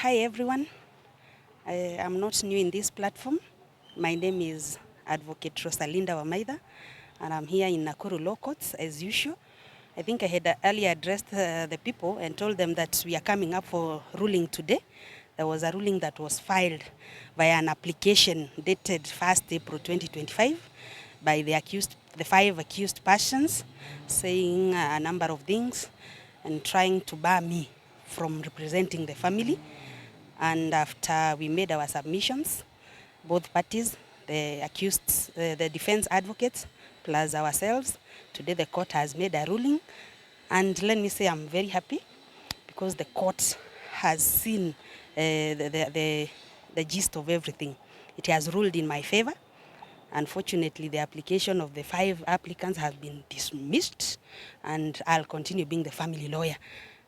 Hi everyone. I am not new in this platform. My name is Advocate Rosalinda Wamaitha, and I'm here in Nakuru Law Courts as usual. I think I had earlier addressed the people and told them that we are coming up for ruling today. There was a ruling that was filed via an application dated 1st April 2025 by the 5 accused persons, saying a number of things and trying to bar me from representing the family. And after we made our submissions, both parties, the accused, the defense advocates, plus ourselves, today the court has made a ruling. And let me say I'm very happy because the court has seen the gist of everything. It has ruled in my favor. Unfortunately, the application of the 5 applicants has been dismissed, and I'll continue being the family lawyer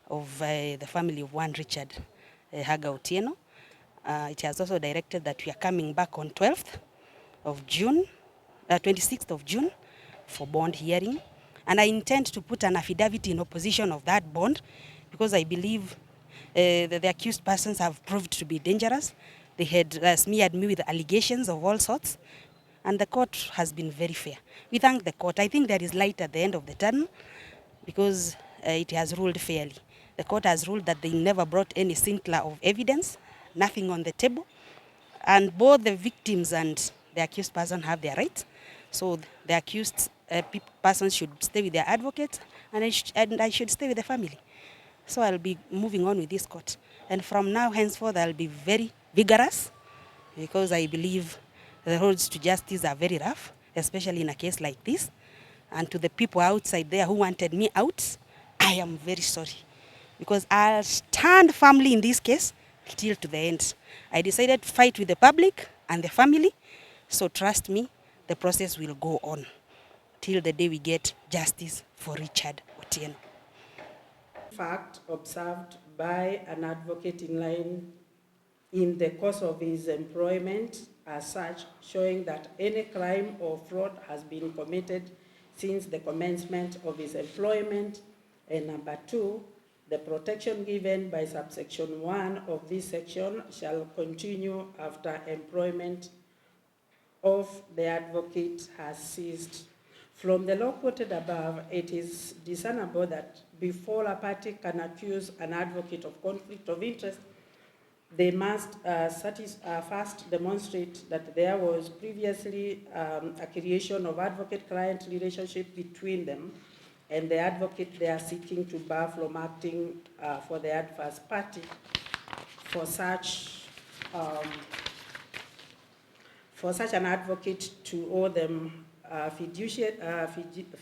of the family of one Richard Haga Otieno. It has also directed that we are coming back on 12th of June, 26th of June for bond hearing. And I intend to put an affidavit in opposition of that bond because I believe that the accused persons have proved to be dangerous. They had smeared me with allegations of all sorts. And the court has been very fair. We thank the court. I think there is light at the end of the tunnel because it has ruled fairly. The court has ruled that they never brought any scintilla of evidence, nothing on the table. And both the victims and the accused person have their rights. So the accused person should stay with their advocate, and I should stay with the family. So I'll be moving on with this court. And from now henceforth, I'll be very vigorous because I believe the roads to justice are very rough, especially in a case like this. And to the people outside there who wanted me out, I am very sorry. Because I'll stand firmly in this case till to the end. I decided to fight with the public and the family, so trust me, the process will go on till the day we get justice for Richard Otieno. Fact observed by an advocate in line in the course of his employment as such, showing that any crime or fraud has been committed since the commencement of his employment. And number 2, the protection given by subsection 1 of this section shall continue after employment of the advocate has ceased. From the law quoted above, it is discernible that before a party can accuse an advocate of conflict of interest, they must first demonstrate that there was previously a creation of advocate-client relationship between them, and the advocate they are seeking to bar from acting for the adverse party. For such an advocate to owe them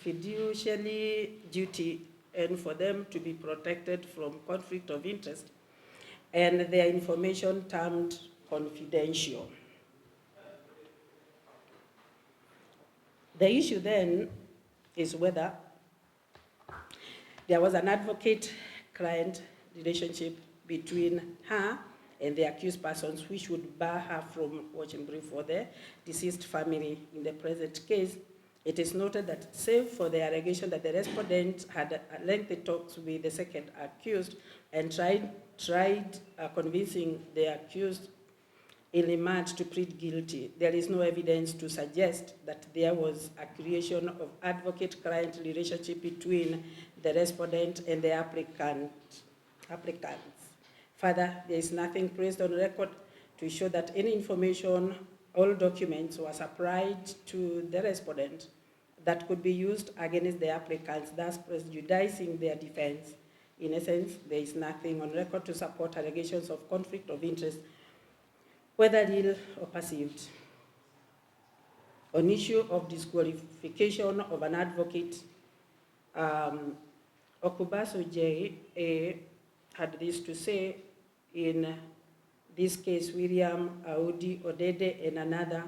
fiduciary duty, and for them to be protected from conflict of interest, and their information termed confidential. The issue then is whether there was an advocate-client relationship between her and the accused persons which would bar her from watching brief for the deceased family. In the present case, it is noted that save for the allegation that the respondent had lengthy talks with the second accused and tried convincing the accused Illimat to plead guilty, there is no evidence to suggest that there was a creation of advocate-client relationship between the respondent and the applicants. Further, there is nothing placed on record to show that any information or documents were supplied to the respondent that could be used against the applicants, thus prejudicing their defense. In essence, there is nothing on record to support allegations of conflict of interest, whether real or perceived. On issue of disqualification of an advocate, Okubaso J.A. had this to say in this case, William Audi Odede and another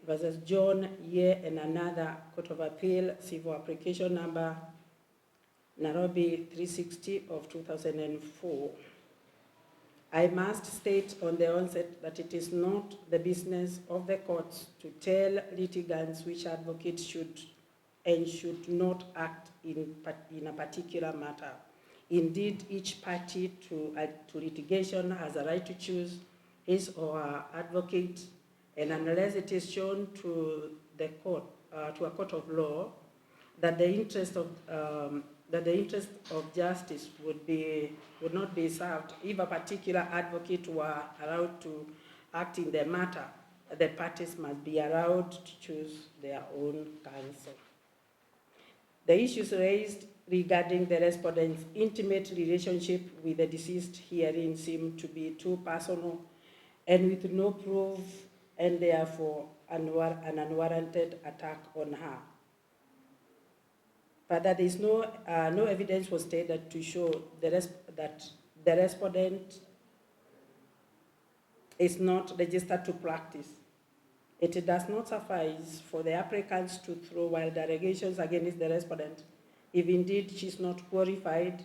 versus John Ye and another, Court of Appeal, Civil Application Number Nairobi 360 of 2004. I must state on the onset that it is not the business of the courts to tell litigants which advocates should and should not act in a particular matter. Indeed, each party to litigation has a right to choose his or her advocate, and unless it is shown to the court, to a court of law, that the interest of justice would not be served if a particular advocate were allowed to act in the matter, the parties must be allowed to choose their own counsel. The issues raised regarding the respondent's intimate relationship with the deceased herein seem to be too personal and with no proof, and therefore an unwarranted attack on her. Further, there is no evidence was stated to show that the respondent is not registered to practice. It does not suffice for the applicants to throw wild allegations against the respondent. If indeed she is not qualified,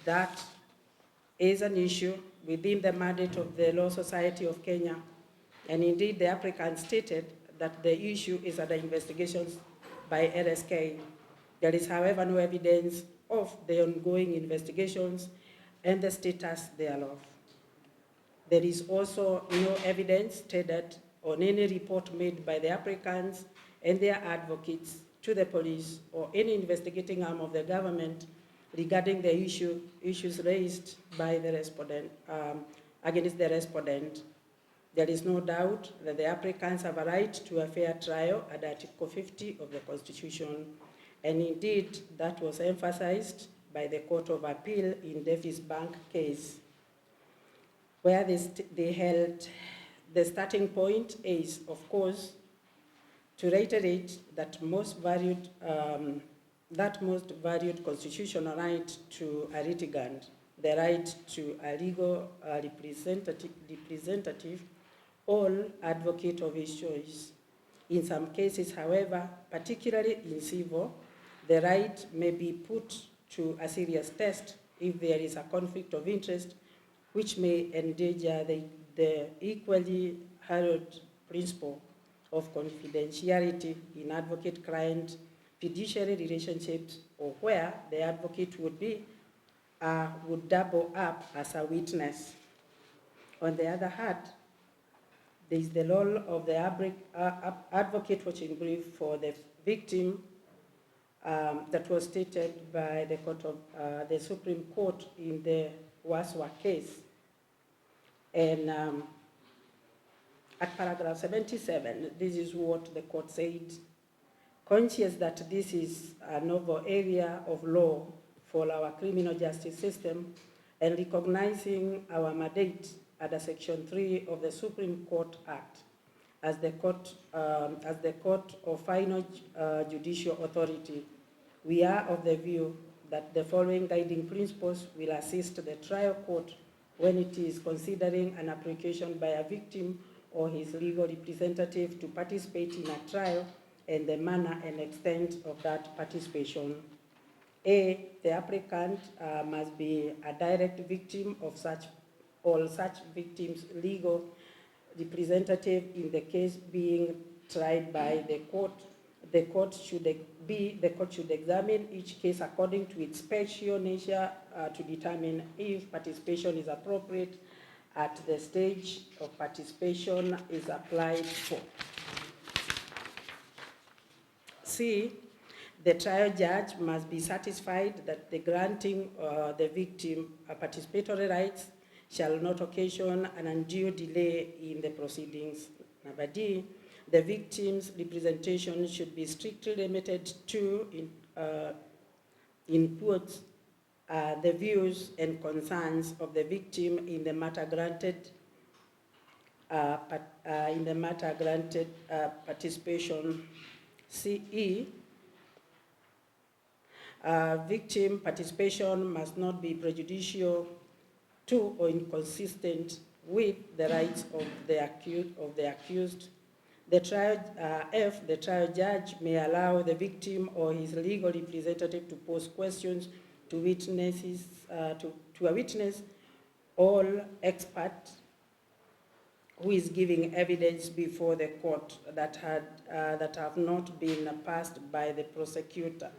that is an issue within the mandate of the Law Society of Kenya. And indeed, the applicant stated that the issue is under investigations by LSK. There is, however, no evidence of the ongoing investigations and the status thereof. There is also no evidence stated on any report made by the applicants and their advocates to the police or any investigating arm of the government regarding the issues raised by the respondent, against the respondent. There is no doubt that the applicants have a right to a fair trial under Article 50 of the Constitution, and indeed that was emphasized by the Court of Appeal in Davis Bank case, where they held the starting point is, of course, to reiterate that most valued constitutional right to a litigant, the right to a legal representative, all advocate of his choice. In some cases, however, particularly in civil, the right may be put to a serious test if there is a conflict of interest which may endanger the equally hallowed principle of confidentiality in advocate-client fiduciary relationships, or where the advocate would double up as a witness. On the other hand, there is the role of the advocate, which in brief for the victim, that was stated by the Supreme Court in the Waswa case. And at paragraph 77, this is what the court said: conscious that this is a novel area of law for our criminal justice system, and recognizing our mandate under Section 3 of the Supreme Court Act as the court of final judicial authority, we are of the view that the following guiding principles will assist the trial court when it is considering an application by a victim or his legal representative to participate in a trial, and the manner and extent of that participation. A, the applicant must be a direct victim of such victims' legal representative in the case being tried by the court. The court should examine each case according to its special nature to determine if participation is appropriate at the stage of participation is applied for. C, the trial judge must be satisfied that the granting the victim participatory rights shall not occasion an undue delay in the proceedings. Number D, the victim's representation should be strictly limited to, in quotes, the views and concerns of the victim in the matter granted participation. CE, victim participation must not be prejudicial to or inconsistent with the rights of the accused. The trial judge may allow the victim or his legal representative to pose questions to witnesses, to a witness or expert who is giving evidence before the court that have not been posed by the prosecutor.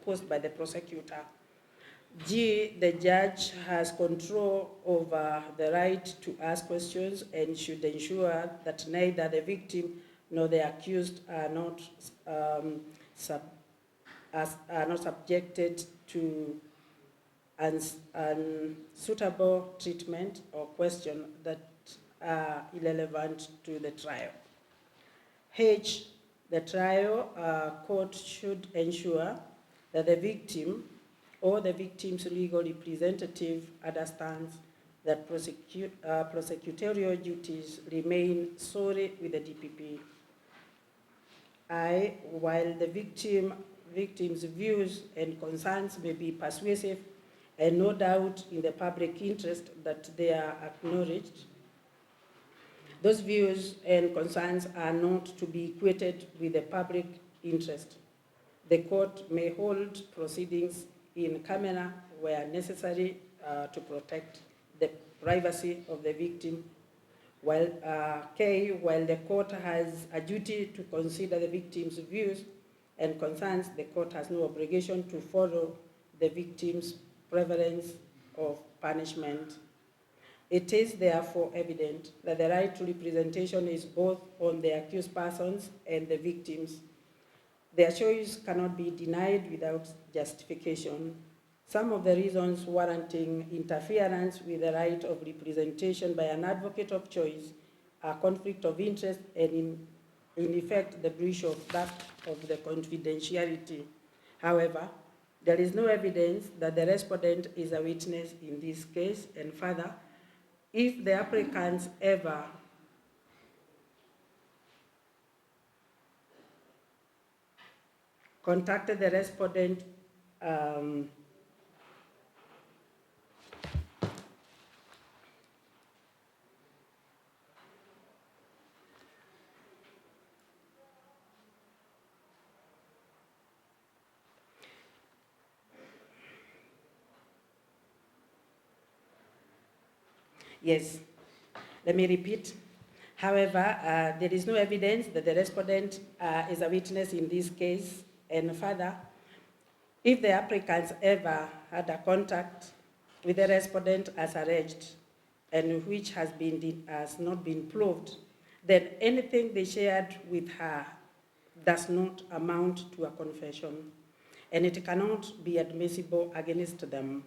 G, the judge has control over the right to ask questions and should ensure that neither the victim nor the accused are not subjected to unsuitable treatment or question that are irrelevant to the trial. H, the trial court should ensure that the victim or the victim's legal representative understands that prosecutorial duties remain solely with the DPP. I, while the victim's views and concerns may be persuasive and no doubt in the public interest that they are acknowledged, those views and concerns are not to be equated with the public interest. The court may hold proceedings in camera where necessary to protect the privacy of the victim, while while the court has a duty to consider the victim's views and concerns, the court has no obligation to follow the victim's preference of punishment. It is therefore evident that the right to representation is both on the accused persons and the victims. Their choice cannot be denied without justification. Some of the reasons warranting interference with the right of representation by an advocate of choice are conflict of interest and in effect the breach of that of the confidentiality. However, there is no evidence that the respondent is a witness in this case, and further, if the applicants ever contacted the respondent Yes, let me repeat. However, there is no evidence that the respondent is a witness in this case, and further, if the applicants ever had a contact with the respondent as alleged, and which has not been proved, then anything they shared with her does not amount to a confession, and it cannot be admissible against them.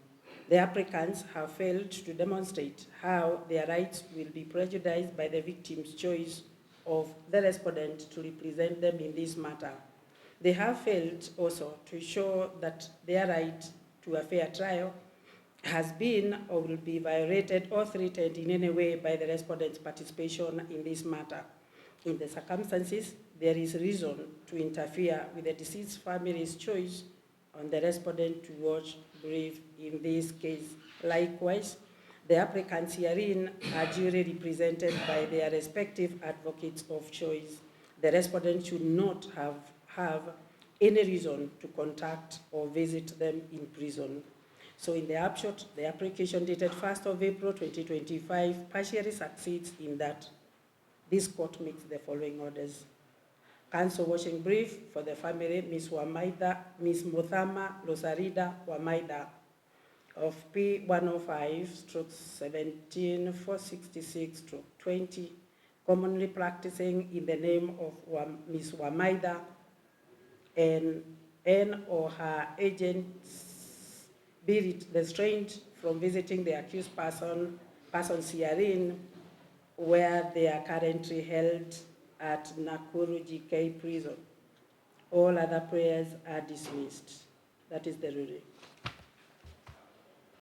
The applicants have failed to demonstrate how their rights will be prejudiced by the victim's choice of the respondent to represent them in this matter. They have failed also to show that their right to a fair trial has been or will be violated or threatened in any way by the respondent's participation in this matter. In the circumstances, there is reason to interfere with the deceased family's choice on the respondent to watch brief in this case. Likewise, the applicants herein are duly represented by their respective advocates of choice. The respondent should not have any reason to contact or visit them in prison. So in the upshot, the application dated 1st of April 2025 partially succeeds in that this court makes the following orders. Counsel watching brief for the family, Ms. Wamaitha, Ms. Muthama Rosarida Wamaitha of P105/17466/20, commonly practicing in the name of Ms. Wamaitha and or her agents, be restrained from visiting the accused persons herein where they are currently held at Nakuru GK prison. All other prayers are dismissed. That is the ruling.